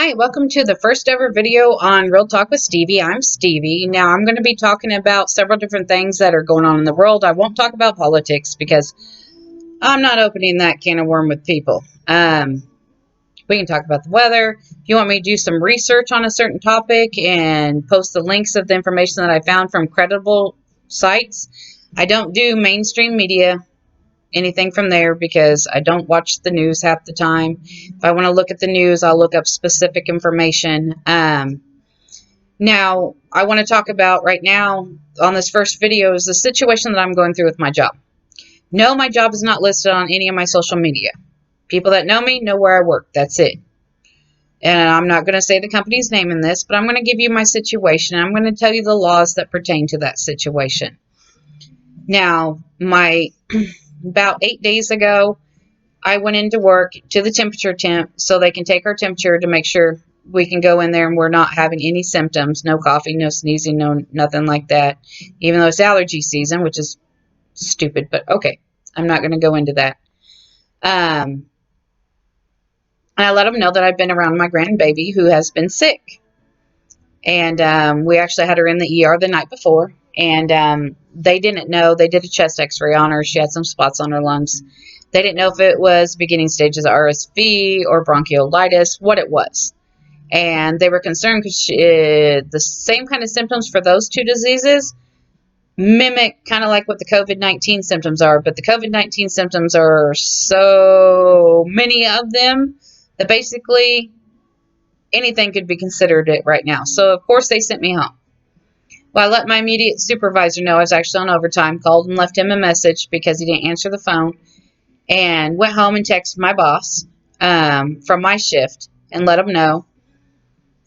Hi, welcome to the first ever video on Real Talk with Stevie. I'm Stevie. Now, I'm going to be talking about several different things that are going on in the world. I won't talk about politics because I'm not opening that can of worm with people. We can talk about the weather. If you want me to do some research on a certain topic and post the links of the information that I found from credible sites, I don't do mainstream media, anything from there, because I don't watch the news half the time. If I want to look at the news, I'll look up specific information. Now, I want to talk about right now on this first video is the situation that I'm going through with my job. No, my job is not listed on any of my social media. People that know me know where I work. That's it. And I'm not going to say the company's name in this, but I'm going to give you my situation. I'm going to tell you the laws that pertain to that situation. Now, about 8 days ago, I went into work to the temperature temp so they can take our temperature to make sure we can go in there and we're not having any symptoms, no coughing, no sneezing, no nothing like that, even though it's allergy season, which is stupid, but okay, I'm not going to go into that. And I let them know that I've been around my grandbaby who has been sick. And we actually had her in the ER the night before, and they didn't know. They did a chest x-ray on her. She had some spots on her lungs. They didn't know if it was beginning stages of RSV or bronchiolitis, what it was. And they were concerned because the same kind of symptoms for those two diseases mimic kind of like what the COVID-19 symptoms are. But the COVID-19 symptoms are so many of them that basically anything could be considered it right now. So, of course, they sent me home. Well, I let my immediate supervisor know I was actually on overtime, called and left him a message because he didn't answer the phone, and went home and texted my boss from my shift and let him know.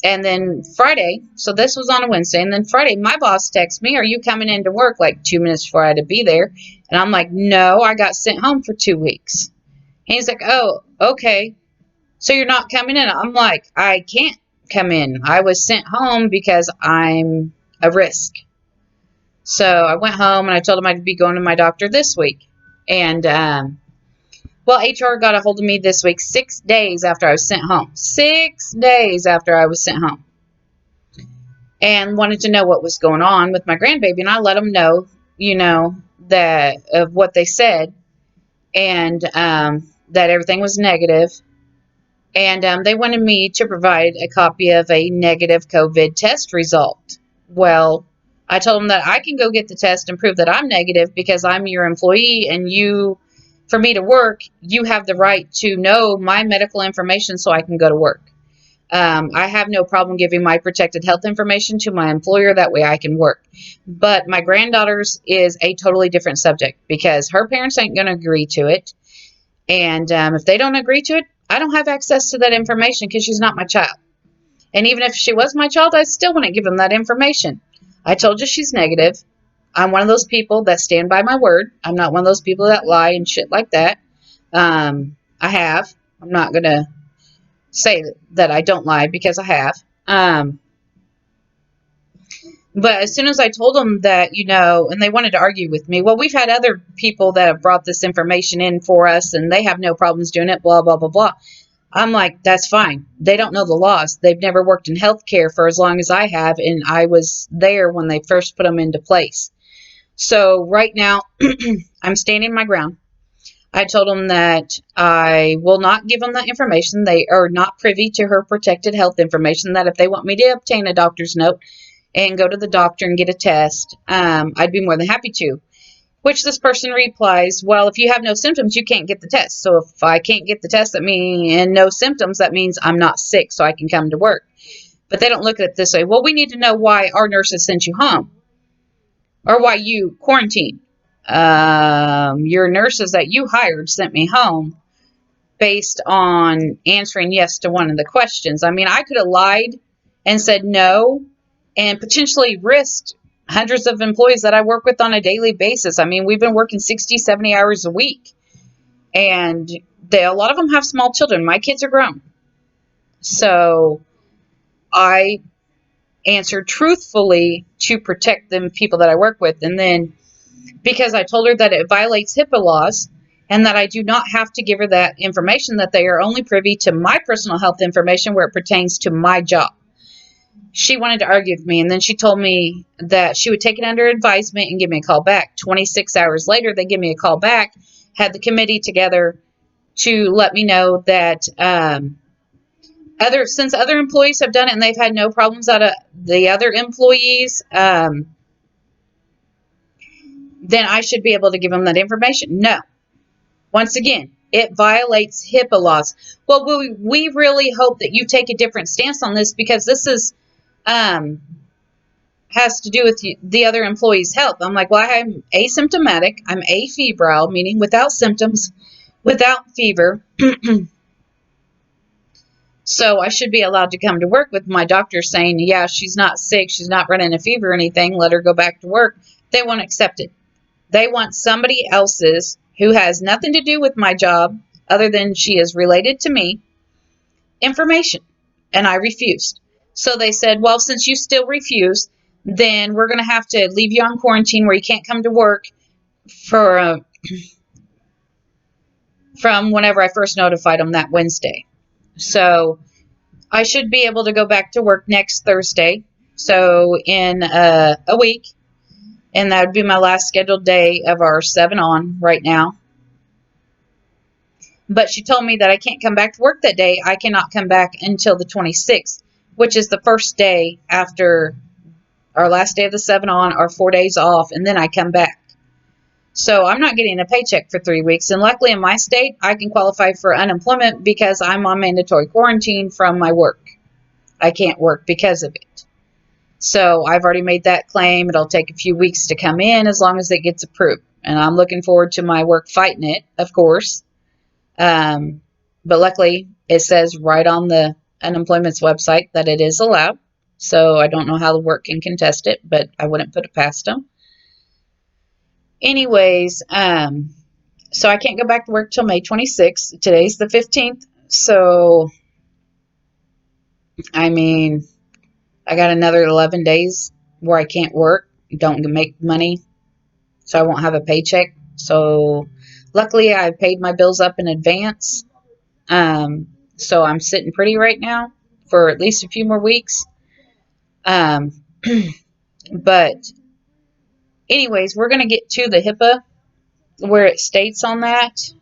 And then Friday, so this was on a Wednesday, and then Friday, my boss texted me, "Are you coming into work?" like 2 minutes before I had to be there. And I'm like, "No, I got sent home for 2 weeks." And he's like, "Oh, okay. So you're not coming in?" I'm like, "I can't come in. I was sent home because I'm a risk." So I went home and I told him I'd be going to my doctor this week. And, well, HR got a hold of me this week 6 days after I was sent home. 6 days after I was sent home. And wanted to know what was going on with my grandbaby. And I let them know, that of what they said. And that everything was negative. And they wanted me to provide a copy of a negative COVID test result. Well, I told them that I can go get the test and prove that I'm negative because I'm your employee, and for me to work, you have the right to know my medical information so I can go to work. I have no problem giving my protected health information to my employer. That way I can work. But my granddaughter's is a totally different subject because her parents ain't going to agree to it. And if they don't agree to it, I don't have access to that information because she's not my child. And even if she was my child, I still wouldn't give them that information. I told you she's negative. I'm one of those people that stand by my word. I'm not one of those people that lie and shit like that. I have. I'm not going to say that I don't lie because I have. But as soon as I told them that, and they wanted to argue with me, well, we've had other people that have brought this information in for us, and they have no problems doing it, blah, blah, blah, blah. I'm like, that's fine. They don't know the laws. They've never worked in healthcare for as long as I have, and I was there when they first put them into place. So right now, I'm standing my ground. I told them that I will not give them that information. They are not privy to her protected health information, that if they want me to obtain a doctor's note and go to the doctor and get a test, I'd be more than happy to. Which this person replies, well, if you have no symptoms, you can't get the test. So if I can't get the test and no symptoms, that means I'm not sick, so I can come to work. But they don't look at it this way. Well, we need to know why our nurses sent you home or why you quarantined. Your nurses that you hired sent me home based on answering yes to one of the questions. I mean, I could have lied and said no and potentially risked hundreds of employees that I work with on a daily basis. I mean, we've been working 60, 70 hours a week. And a lot of them have small children. My kids are grown. So I answered truthfully to protect the people that I work with. And then because I told her that it violates HIPAA laws and that I do not have to give her that information, that they are only privy to my personal health information where it pertains to my job. She wanted to argue with me, and then she told me that she would take it under advisement and give me a call back. 26 hours later, they give me a call back, had the committee together to let me know that since other employees have done it and they've had no problems out of the other employees, then I should be able to give them that information. No. Once again, it violates HIPAA laws. Well, we really hope that you take a different stance on this, because this is has to do with the other employee's health. I'm like, well, I'm asymptomatic. I'm afebrile, meaning without symptoms, without fever. So I should be allowed to come to work, with my doctor saying, yeah, she's not sick. She's not running a fever or anything. Let her go back to work. They won't accept it. They want somebody else's, who has nothing to do with my job other than she is related to me, information. And I refused. So they said, well, since you still refuse, then we're going to have to leave you on quarantine where you can't come to work for from whenever I first notified them that Wednesday. So I should be able to go back to work next Thursday. So in a week. And that would be my last scheduled day of our 7-on right now. But she told me that I can't come back to work that day. I cannot come back until the 26th, which is the first day after our last day of the 7-on, our 4 days off, and then I come back. So I'm not getting a paycheck for 3 weeks. And luckily in my state, I can qualify for unemployment because I'm on mandatory quarantine from my work. I can't work because of it. So I've already made that claim. It'll take a few weeks to come in as long as it gets approved. And I'm looking forward to my work fighting it, of course. But luckily, it says right on the unemployment's website that it is allowed. So I don't know how the work can contest it, but I wouldn't put it past them. Anyways, so I can't go back to work till May 26th. Today's the 15th. So, I mean, I got another 11 days where I can't work, don't make money, so I won't have a paycheck. So luckily I paid my bills up in advance. So I'm sitting pretty right now for at least a few more weeks. But anyways, we're going to get to the HIPAA where it states on that.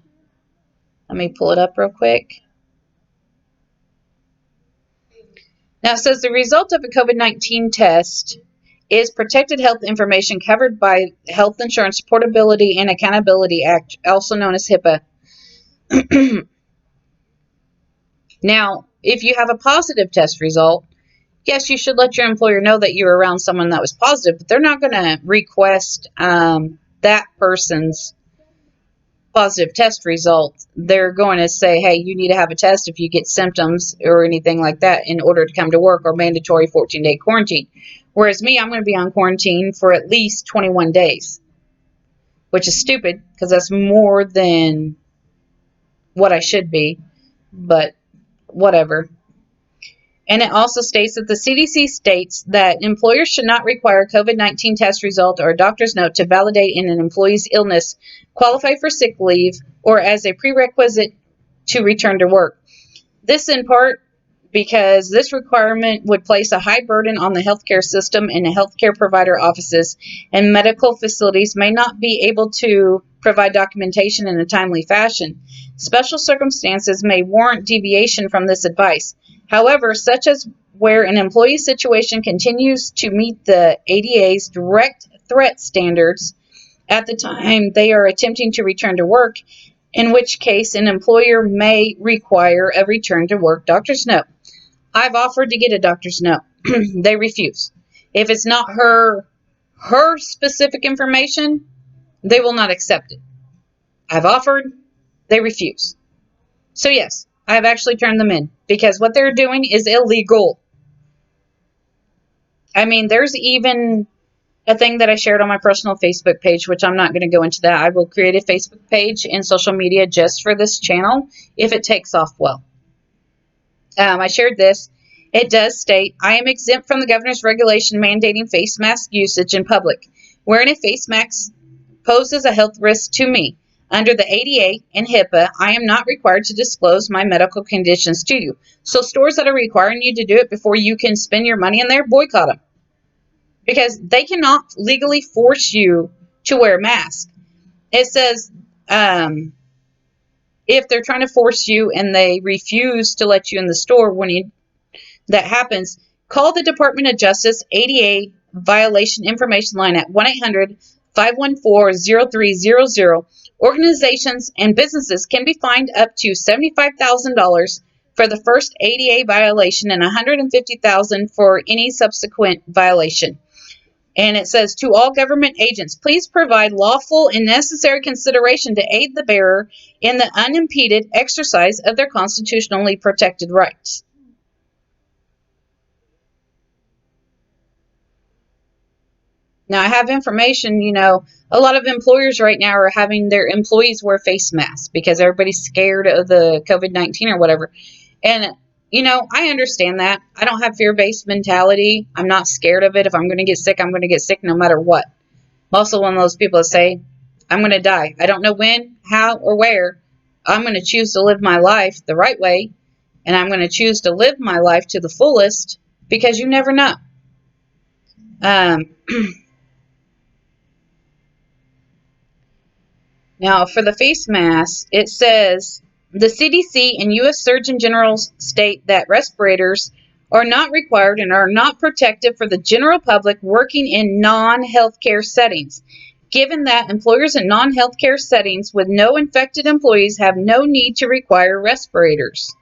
Let me pull it up real quick. Now it says the result of a COVID-19 test is protected health information covered by Health Insurance Portability and Accountability Act, also known as HIPAA. Now, if you have a positive test result, yes, you should let your employer know that you were around someone that was positive, but they're not going to request that person's positive test result. They're going to say, hey, you need to have a test if you get symptoms or anything like that in order to come to work, or mandatory 14-day quarantine. Whereas me, I'm going to be on quarantine for at least 21 days, which is stupid because that's more than what I should be, but whatever. And it also states that the CDC states that employers should not require a COVID-19 test result or a doctor's note to validate in an employee's illness, qualify for sick leave, or as a prerequisite to return to work. This in part because this requirement would place a high burden on the healthcare system, and the healthcare provider offices and medical facilities may not be able to provide documentation in a timely fashion. Special circumstances may warrant deviation from this advice. However, such as where an employee's situation continues to meet the ADA's direct threat standards at the time they are attempting to return to work, in which case an employer may require a return to work doctor's note. I've offered to get a doctor's note. They refuse. If it's not her specific information, they will not accept it. I've offered, they refuse. So yes, I've actually turned them in because what they're doing is illegal. I mean, there's even a thing that I shared on my personal Facebook page, which I'm not going to go into that. I will create a Facebook page and social media just for this channel if it takes off well. I shared this. It does state, I am exempt from the governor's regulation mandating face mask usage in public. Wearing a face mask poses a health risk to me. Under the ADA and HIPAA, I am not required to disclose my medical conditions to you. So stores that are requiring you to do it before you can spend your money in there, boycott them. Because they cannot legally force you to wear a mask. It says if they're trying to force you and they refuse to let you in the store when that happens, call the Department of Justice ADA Violation Information Line at 1-800-514-0300. Organizations and businesses can be fined up to $75,000 for the first ADA violation and $150,000 for any subsequent violation. And it says, to all government agents, please provide lawful and necessary consideration to aid the bearer in the unimpeded exercise of their constitutionally protected rights. Now, I have information, a lot of employers right now are having their employees wear face masks because everybody's scared of the COVID-19 or whatever. And, I understand that. I don't have fear-based mentality. I'm not scared of it. If I'm going to get sick, I'm going to get sick no matter what. I'm also one of those people that say, I'm going to die. I don't know when, how, or where. I'm going to choose to live my life the right way. And I'm going to choose to live my life to the fullest because you never know. Now, for the face mask, it says the CDC and U.S. Surgeon General state that respirators are not required and are not protective for the general public working in non-healthcare settings, given that employers in non-healthcare settings with no infected employees have no need to require respirators.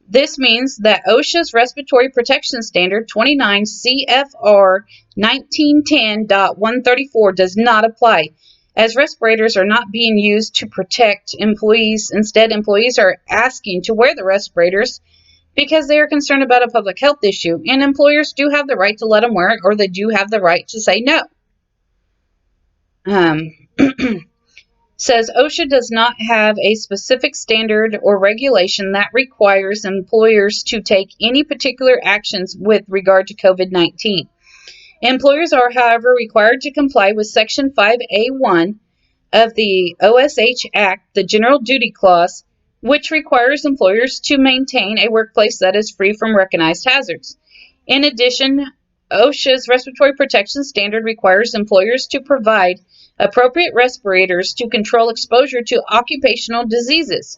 This means that OSHA's Respiratory Protection Standard 29 CFR 1910.134 does not apply, as respirators are not being used to protect employees. Instead, employees are asking to wear the respirators because they are concerned about a public health issue, and employers do have the right to let them wear it, or they do have the right to say no. Says OSHA does not have a specific standard or regulation that requires employers to take any particular actions with regard to COVID-19. Employers are, however, required to comply with Section 5A1 of the OSH Act, the General Duty Clause, which requires employers to maintain a workplace that is free from recognized hazards. In addition, OSHA's Respiratory Protection Standard requires employers to provide appropriate respirators to control exposure to occupational diseases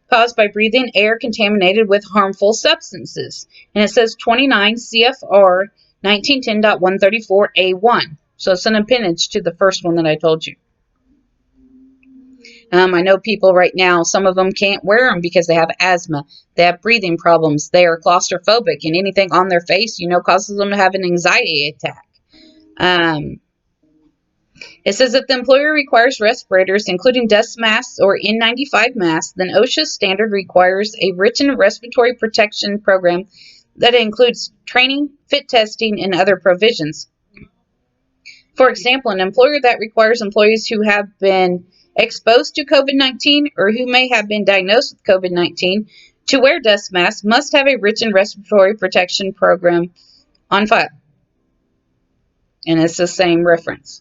caused by breathing air contaminated with harmful substances. And it says 29 CFR 1910.134A1. So it's an appendage to the first one that I told you. I know people right now, some of them can't wear them because they have asthma, they have breathing problems, they are claustrophobic, and anything on their face, causes them to have an anxiety attack. It says if the employer requires respirators, including dust masks or N95 masks, then OSHA's standard requires a written respiratory protection program that includes training, fit testing, and other provisions. For example, an employer that requires employees who have been exposed to COVID-19 or who may have been diagnosed with COVID-19 to wear dust masks must have a written respiratory protection program on file. And it's the same reference.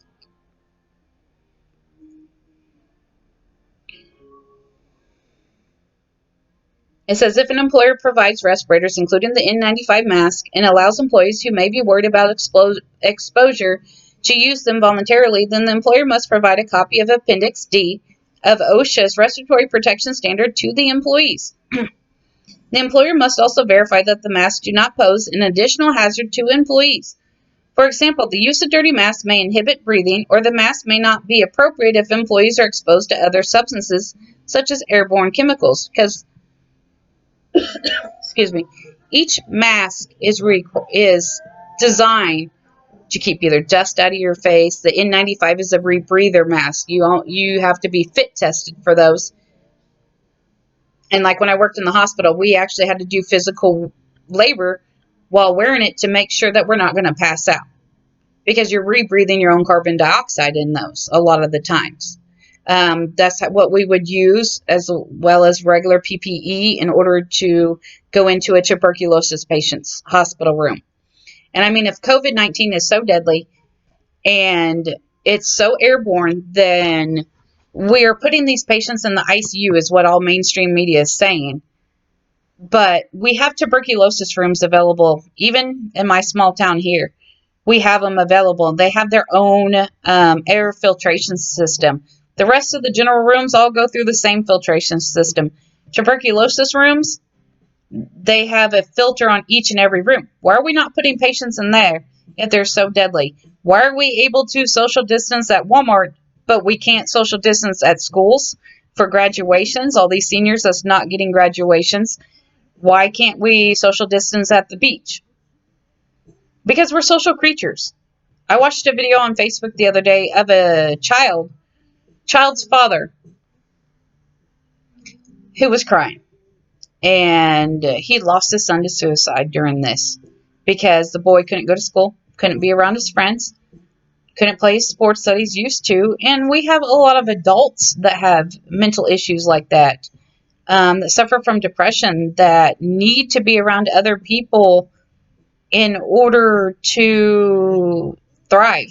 It says if an employer provides respirators, including the N95 mask, and allows employees who may be worried about exposure to use them voluntarily, then the employer must provide a copy of Appendix D of OSHA's Respiratory Protection Standard to the employees. The employer must also verify that the masks do not pose an additional hazard to employees. For example, the use of dirty masks may inhibit breathing, or the mask may not be appropriate if employees are exposed to other substances, such as airborne chemicals, because each mask is designed to keep either dust out of your face. The N95 is a rebreather mask. You have to be fit tested for those. And like when I worked in the hospital, we actually had to do physical labor while wearing it to make sure that we're not going to pass out, because you're rebreathing your own carbon dioxide in those a lot of the times. That's what we would use, as well as regular PPE, in order to go into a tuberculosis patient's hospital room. And I mean, if COVID-19 is so deadly and it's so airborne, then we are putting these patients in the ICU is what all mainstream media is saying. But we have tuberculosis rooms available, even in my small town here. We have them available. They have their own air filtration system. The rest of the general rooms all go through the same filtration system. Tuberculosis rooms, they have a filter on each and every room. Why are we not putting patients in there if they're so deadly? Why are we able to social distance at Walmart, but we can't social distance at schools for graduations? All these seniors that's not getting graduations. Why can't we social distance at the beach? Because we're social creatures. I watched a video on Facebook the other day of a child's father, who was crying. And he lost his son to suicide during this because the boy couldn't go to school, couldn't be around his friends, couldn't play sports that he's used to. And we have a lot of adults that have mental issues like that, that suffer from depression, that need to be around other people in order to thrive.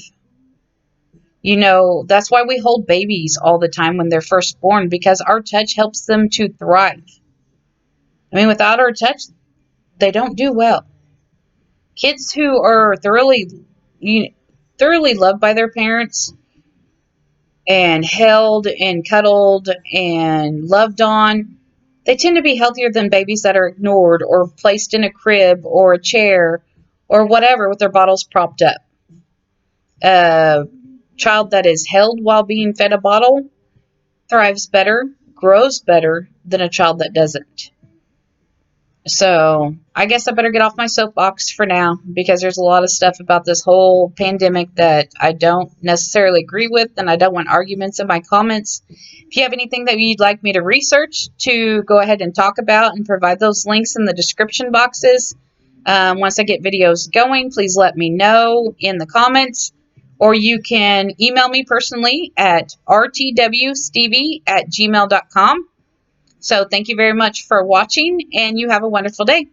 You know, that's why we hold babies all the time when they're first born, because our touch helps them to thrive. I mean, without our touch, they don't do well. Kids who are thoroughly loved by their parents and held and cuddled and loved on, they tend to be healthier than babies that are ignored or placed in a crib or a chair or whatever with their bottles propped up. A child that is held while being fed a bottle thrives better, grows better than a child that doesn't. So I guess I better get off my soapbox for now, because there's a lot of stuff about this whole pandemic that I don't necessarily agree with, and I don't want arguments in my comments. If you have anything that you'd like me to research, to go ahead and talk about, and provide those links in the description boxes. Once I get videos going, please let me know in the comments, or you can email me personally at rtwstevie@gmail.com. So thank you very much for watching, and you have a wonderful day.